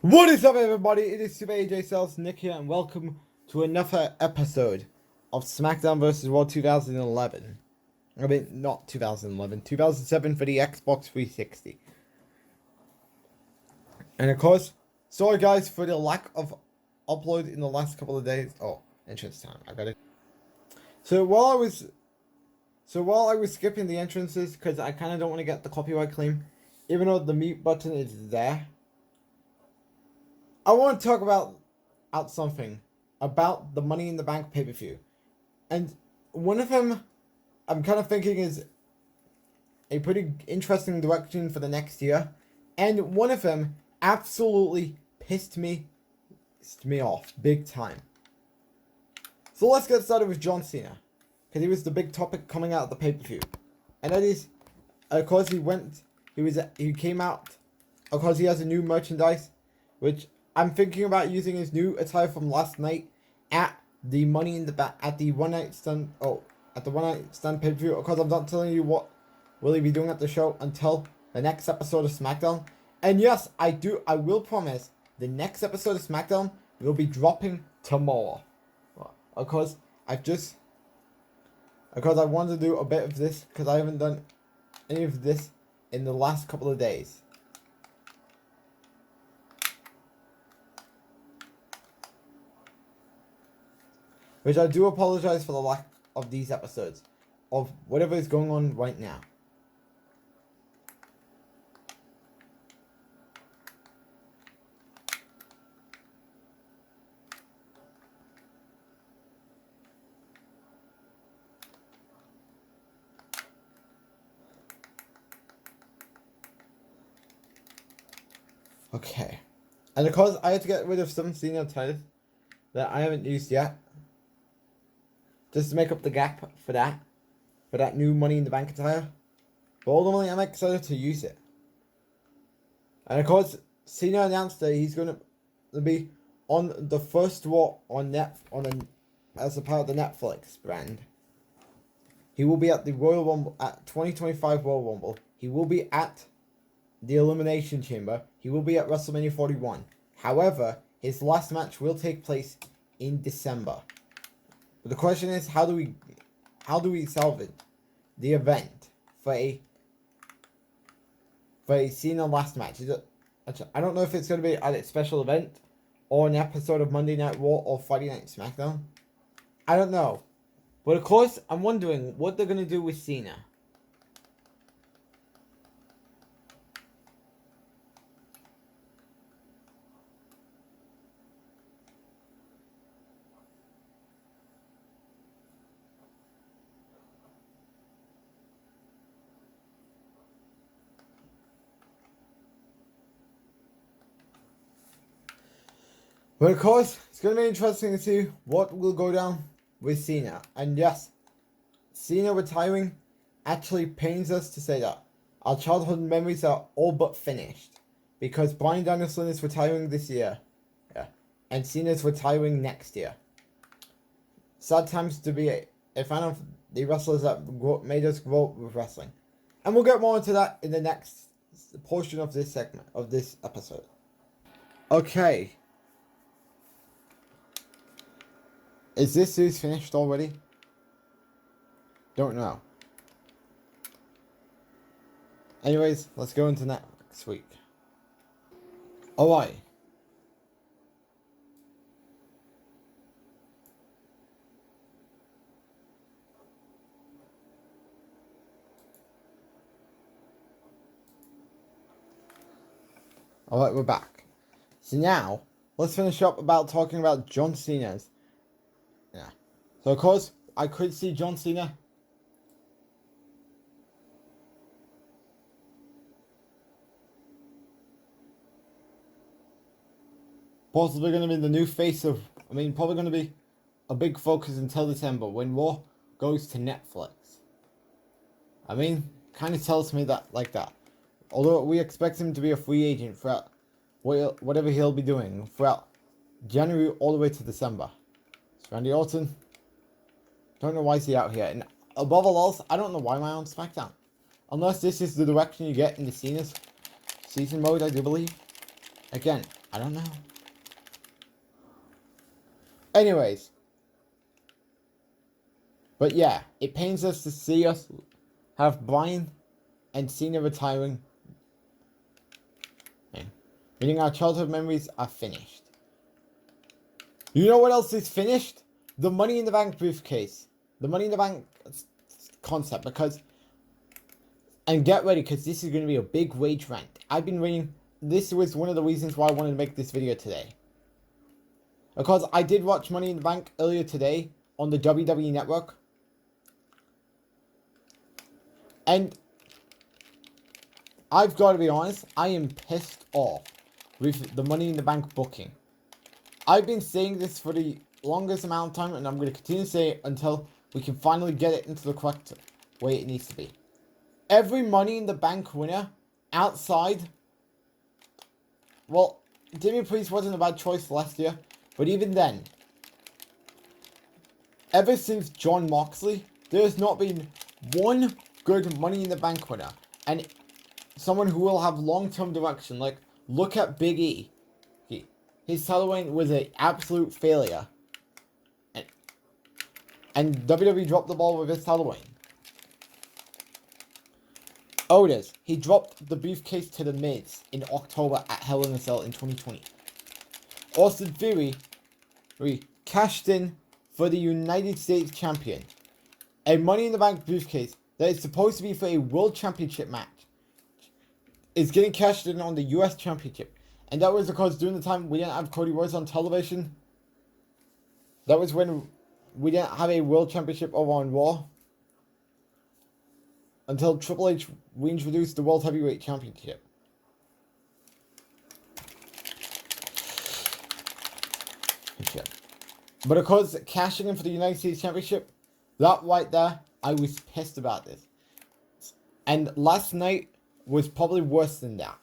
What is up, everybody? It is SuperAJStylesNick here, and welcome to another episode of SmackDown vs. Raw 2011. I mean, not 2011, 2007 for the Xbox 360. And of course, sorry guys for the lack of upload in the last couple of days. Oh, entrance time. I got it. So while I was skipping the entrances because I kind of don't want to get the copyright claim, even though the mute button is there. I want to talk about something about the Money in the Bank pay-per-view, and one of them I'm kind of thinking is a pretty interesting direction for the next year, and one of them absolutely pissed me off big time. So let's get started with John Cena, because he was the big topic coming out of the pay-per-view, and that is, of course, he came out, of course, he has a new merchandise, which I'm thinking about using his new attire from last night at the Money in the Bank, at the One Night Stand pay-per-view. Of course, I'm not telling you what will he be doing at the show until the next episode of SmackDown. And yes, I will promise the next episode of SmackDown will be dropping tomorrow. Of course, I wanted to do a bit of this because I haven't done any of this in the last couple of days. Which I do apologize for the lack of these episodes, of whatever is going on right now. Okay. And of course, I had to get rid of some Cena titles that I haven't used yet, just to make up the gap for that new Money in the Bank attire. But ultimately, I'm excited to use it. And of course, Cena announced that he's going to be on the first Raw as a part of the Netflix brand. He will be at the Royal Rumble, at 2025 Royal Rumble. He will be at the Elimination Chamber. He will be at WrestleMania 41. However, his last match will take place in December. But the question is, how do we salvage the event for a Cena last match? I don't know if it's going to be a special event or an episode of Monday Night Raw or Friday Night SmackDown. I don't know. But of course, I'm wondering what they're going to do with Cena. But of course, it's going to be interesting to see what will go down with Cena. And yes, Cena retiring actually pains us to say that. Our childhood memories are all but finished. Because Bryan Danielson is retiring this year. Yeah. And Cena is retiring next year. Sad times to be a fan of the wrestlers that made us grow up with wrestling. And we'll get more into that in the next portion of this segment, of this episode. Okay. Is this series finished already? Don't know. Anyways, let's go into next week. Alright. Alright, we're back. So now, let's finish up about talking about John Cena's. Yeah. So of course, I could see John Cena possibly going to be the new face of, probably going to be a big focus until December when Raw goes to Netflix. Kind of tells me that like that. Although we expect him to be a free agent throughout whatever he'll be doing throughout January all the way to December. Randy Orton, don't know why he's out here. And above all else, I don't know why am I on SmackDown. Unless this is the direction you get in the Cena's season mode, I do believe. Again, I don't know. Anyways. But yeah, it pains us to see us have Bryan and Cena retiring. Meaning our childhood memories are finished. You know what else is finished? The Money in the Bank briefcase. The Money in the Bank concept. Because, and get ready, because this is going to be a big rage rant. I've been reading, this was one of the reasons why I wanted to make this video today. Because I did watch Money in the Bank earlier today on the WWE Network. And I've got to be honest, I am pissed off with the Money in the Bank booking. I've been saying this for the longest amount of time, and I'm going to continue to say it until we can finally get it into the correct way it needs to be. Every Money in the Bank winner outside, well, Damian Priest wasn't a bad choice last year, but even then, ever since Jon Moxley, there has not been one good Money in the Bank winner, and someone who will have long-term direction. Like, look at Big E. His title reign was an absolute failure. And WWE dropped the ball with his title reign. Otis, he dropped the briefcase to The Miz in October at Hell in a Cell in 2020. Austin Theory cashed in for the United States Champion. A Money in the Bank briefcase that is supposed to be for a World Championship match is getting cashed in on the US Championship. And that was because during the time we didn't have Cody Rhodes on television. That was when we didn't have a World Championship over on Raw. Until Triple H reintroduced the World Heavyweight Championship. But of course, cashing in for the United States Championship, that right there, I was pissed about this. And last night was probably worse than that.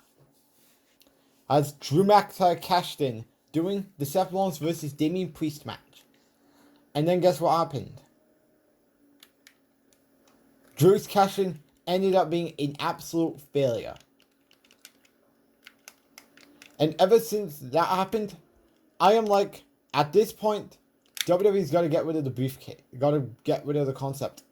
As Drew McIntyre cashed in doing the Seth Rollins versus Damian Priest match. And then guess what happened? Drew's cash-in ended up being an absolute failure. And ever since that happened, I am like, at this point, WWE's got to get rid of the briefcase. Got to get rid of the concept.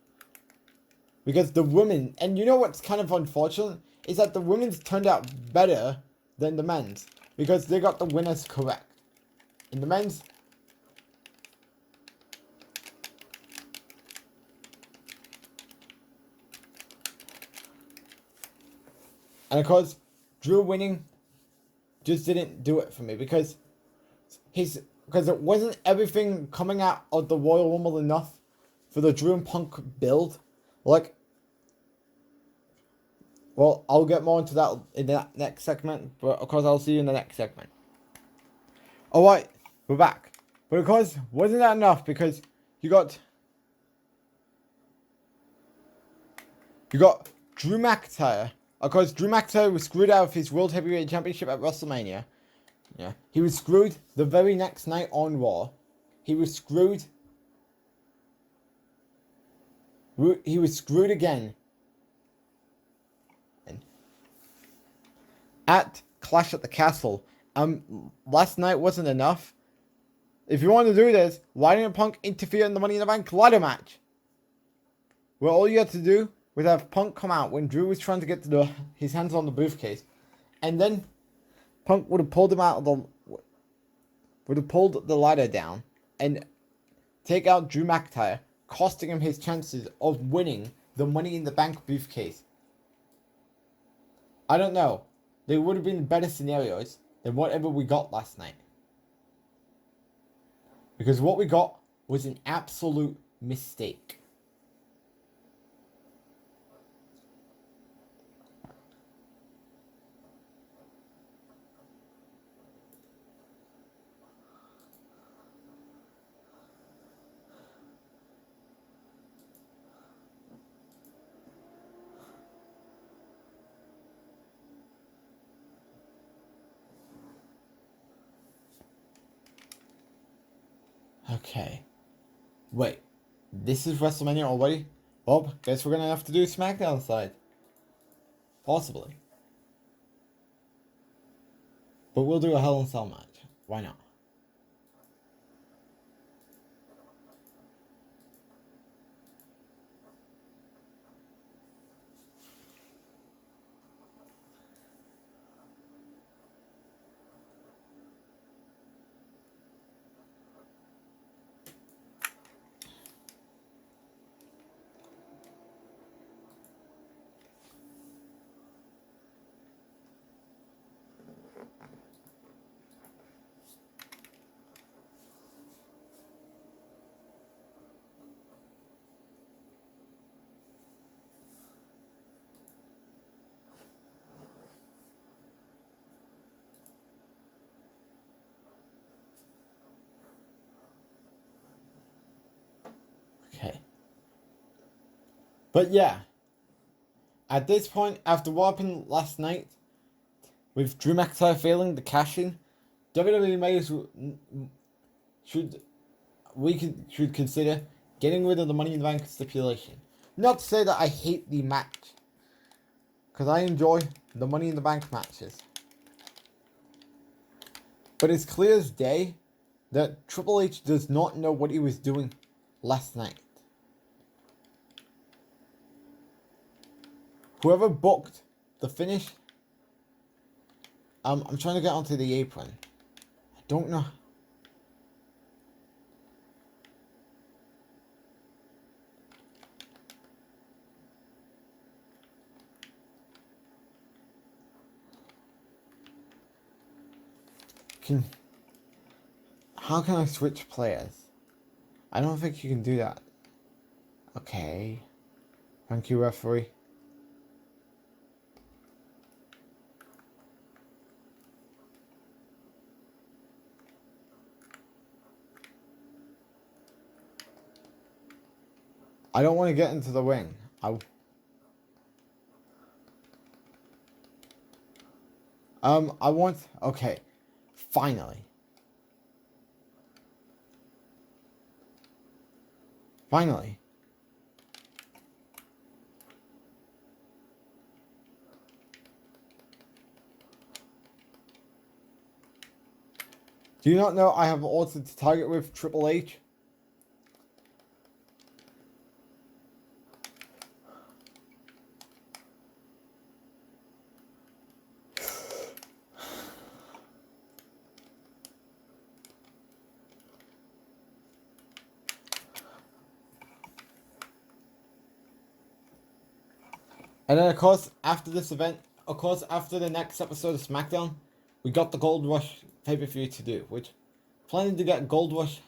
Because the women, and you know what's kind of unfortunate, is that the women's turned out better than the men's. Because they got the winners correct. In the men's, and of course, Drew winning just didn't do it for me. Because it wasn't everything coming out of the Royal Rumble enough for the Drew and Punk build. Like, well, I'll get more into that in the next segment, but of course I'll see you in the next segment. Alright, we're back. But of course, wasn't that enough? Because you got Drew McIntyre. Of course, Drew McIntyre was screwed out of his World Heavyweight Championship at WrestleMania. Yeah, he was screwed the very next night on Raw. He was screwed. He was screwed again at Clash at the Castle. Last night wasn't enough. If you want to do this, why didn't Punk interfere in the Money in the Bank ladder match? Where all you had to do was have Punk come out when Drew was trying to get his hands on the briefcase, and then Punk would have pulled him out of the ladder down and take out Drew McIntyre, costing him his chances of winning the Money in the Bank briefcase. I don't know. There would have been better scenarios than whatever we got last night. Because what we got was an absolute mistake. Okay. Wait. This is WrestleMania already? Well, guess we're gonna have to do SmackDown side. Possibly. But we'll do a Hell in a Cell match. Why not? Okay. But yeah, at this point, after what happened last night, with Drew McIntyre failing the cash-in, WWE may as well, should consider getting rid of the Money in the Bank stipulation. Not to say that I hate the match, because I enjoy the Money in the Bank matches. But it's clear as day that Triple H does not know what he was doing last night. Whoever booked the finish, I'm trying to get onto the apron. I don't know. How can I switch players? I don't think you can do that. Okay. Thank you, referee. I don't want to get into the ring. I want... Okay. Finally. Finally. Do you not know I have altered to target with Triple H? And then, of course, after this event, of course, after the next episode of SmackDown, we got the Gold Rush pay-per-view to do, which, planning to get Gold Rush.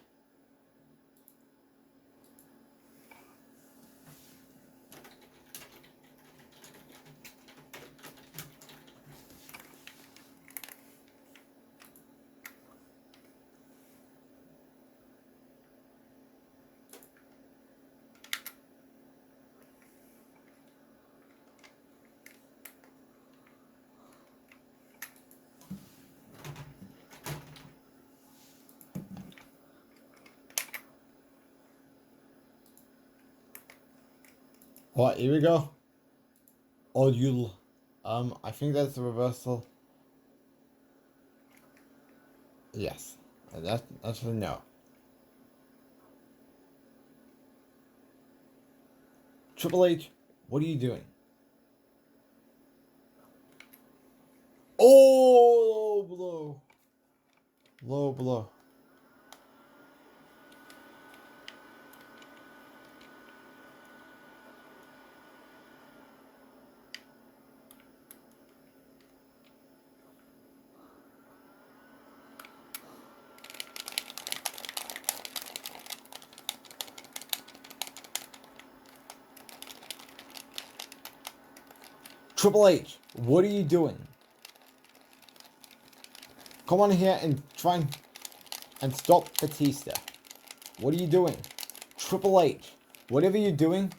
What, here we go. Or you'll, I think that's a reversal. Yes, that's a no. Triple H, what are you doing? Oh, low blow. Low blow. Triple H, what are you doing? Come on here and try and stop Batista. What are you doing? Triple H, whatever you're doing,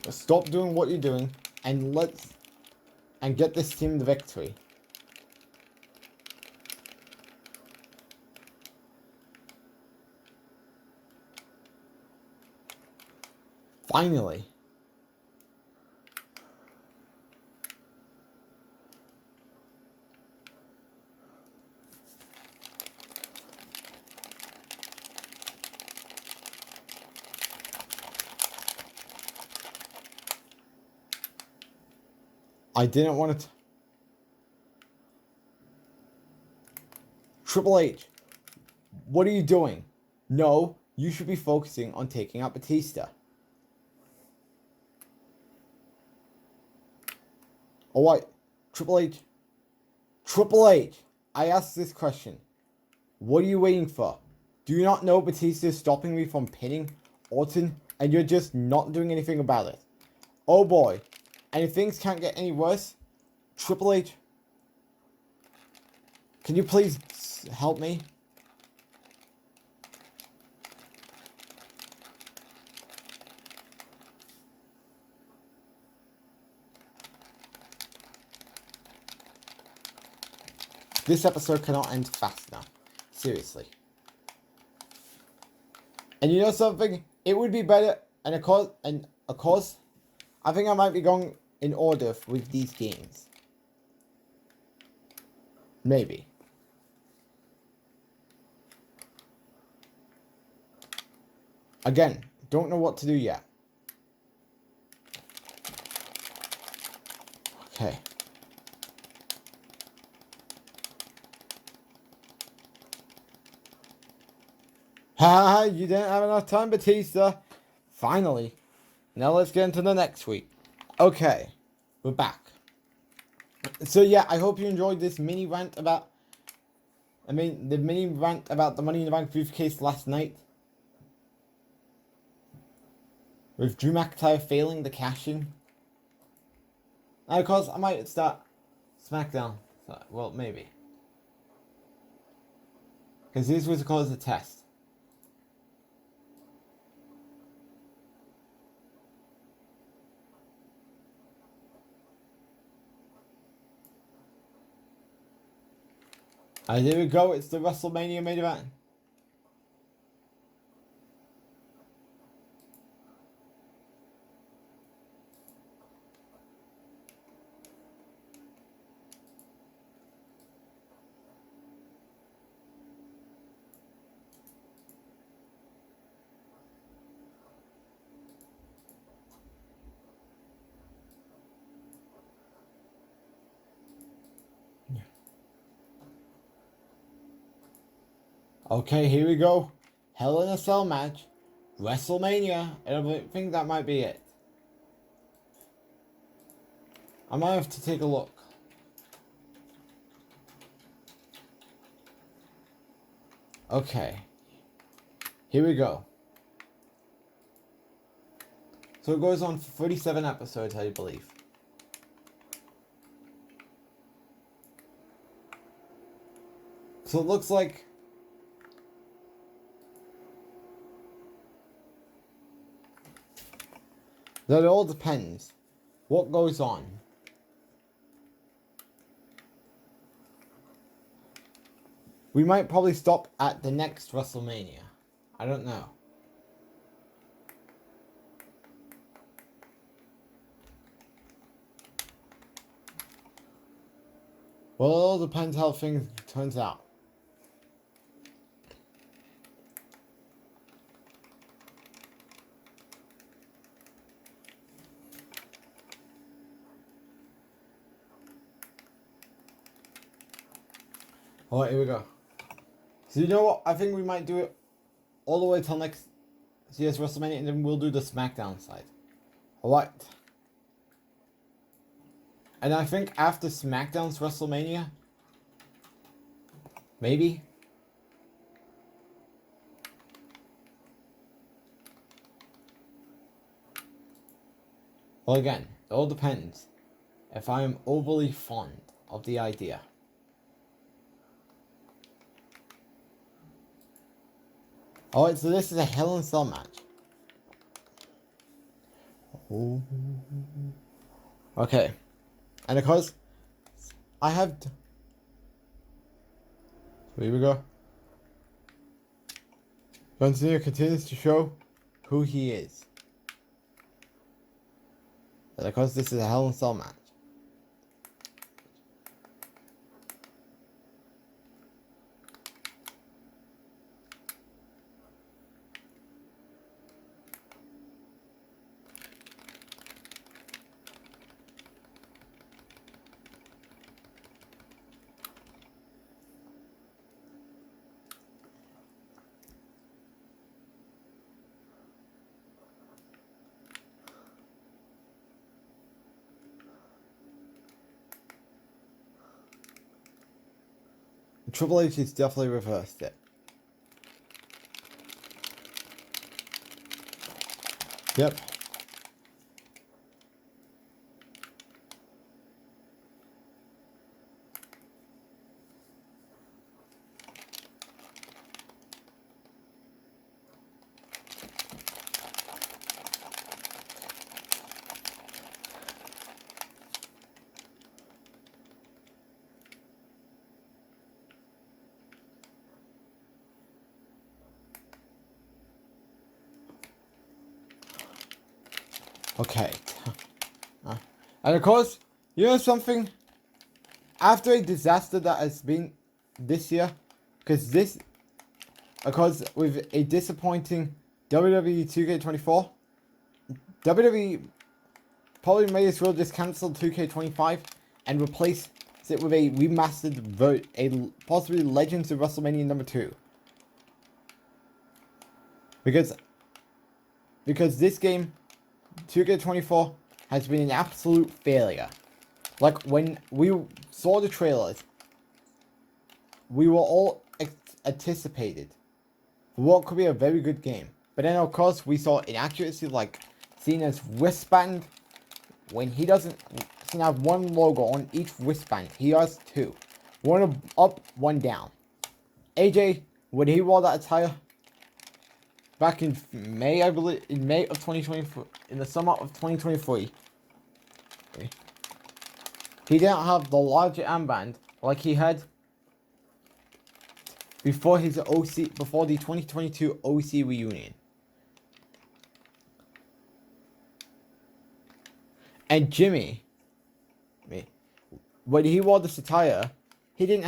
stop doing what you're doing and get this team the victory. Finally. I didn't want to... Triple H, what are you doing? No, you should be focusing on taking out Batista. Alright, Triple H. Triple H, I asked this question. What are you waiting for? Do you not know Batista is stopping me from pinning Orton and you're just not doing anything about it? Oh boy. And if things can't get any worse, Triple H, can you please help me? This episode cannot end fast now. Seriously. And you know something? It would be better, and of course, I think I might be going in order with these games. Maybe. Again, don't know what to do yet. Okay. Ha! You didn't have enough time, Batista. Finally. Now let's get into the next week. Okay. We're back. So yeah, I hope you enjoyed this mini rant about... the mini rant about the Money in the Bank briefcase last night. With Drew McIntyre failing the cash-in. And of course, I might start SmackDown. Well, maybe. Because this was called a test. And there we go, it's the WrestleMania main event. Okay, here we go. Hell in a Cell match. WrestleMania. And I think that might be it. I might have to take a look. Okay. Here we go. So it goes on for 37 episodes, I believe. So it looks like... that it all depends what goes on. We might probably stop at the next WrestleMania. I don't know. Well, it all depends how things turns out. Alright, here we go. So you know what? I think we might do it all the way till next CS WrestleMania, and then we'll do the SmackDown side. Alright. And I think after SmackDown's WrestleMania, maybe. Well, again, it all depends if I am overly fond of the idea. Alright, so this is a Hell in a Cell match. Oh. Okay. And of course, I have... so here we go. John Cena continues to show who he is. And of course, this is a Hell in a Cell match. Triple H has definitely reversed it. Yep. Okay. And of course, you know something? After a disaster that has been this year, because with a disappointing WWE 2K24, WWE probably may as well just cancel 2K25 and replace it with a remastered possibly Legends of WrestleMania number 2. Because this game, 2K24, has been an absolute failure. Like, when we saw the trailers, we were all anticipated what could be a very good game. But then, of course, we saw inaccuracy like Cena's wristband. When he doesn't have one logo on each wristband, he has two. One up, one down. AJ, when he wore that attire back in May, I believe, in May of 2024, in the summer of 2023, he didn't have the larger armband like he had before the 2022 OC reunion. And Jimmy, when he wore this attire, he didn't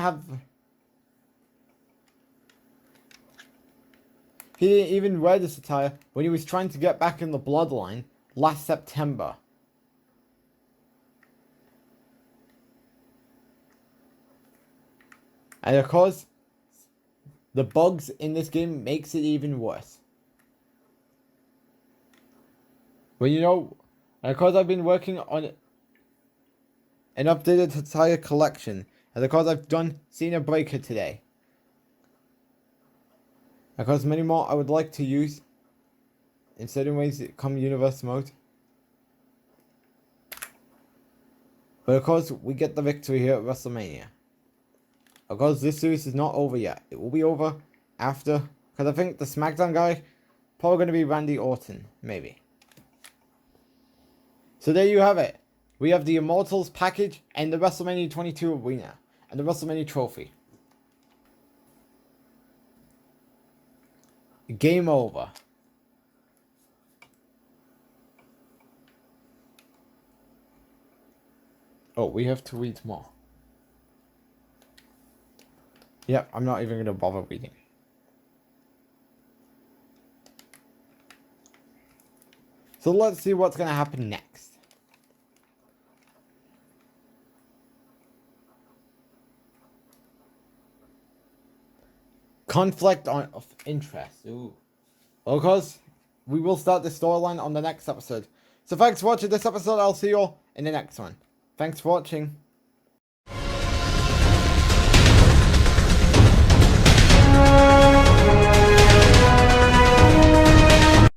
even wear this attire when he was trying to get back in the bloodline last September. And of course, the bugs in this game makes it even worse. Well, you know, and of course I've been working on an updated attire collection. And of course I've done Cena Breaker today. Of course, many more I would like to use in certain ways that come universe mode. But of course, we get the victory here at WrestleMania. Of course, this series is not over yet. It will be over after, because I think the SmackDown guy probably going to be Randy Orton, maybe. So there you have it. We have the Immortals package and the WrestleMania 22 arena and the WrestleMania trophy. Game over. Oh, we have to read more. Yep, I'm not even going to bother reading. So let's see what's going to happen next. Conflict of interest. Ooh. Of course, we will start the storyline on the next episode. So thanks for watching this episode. I'll see you all in the next one. Thanks for watching.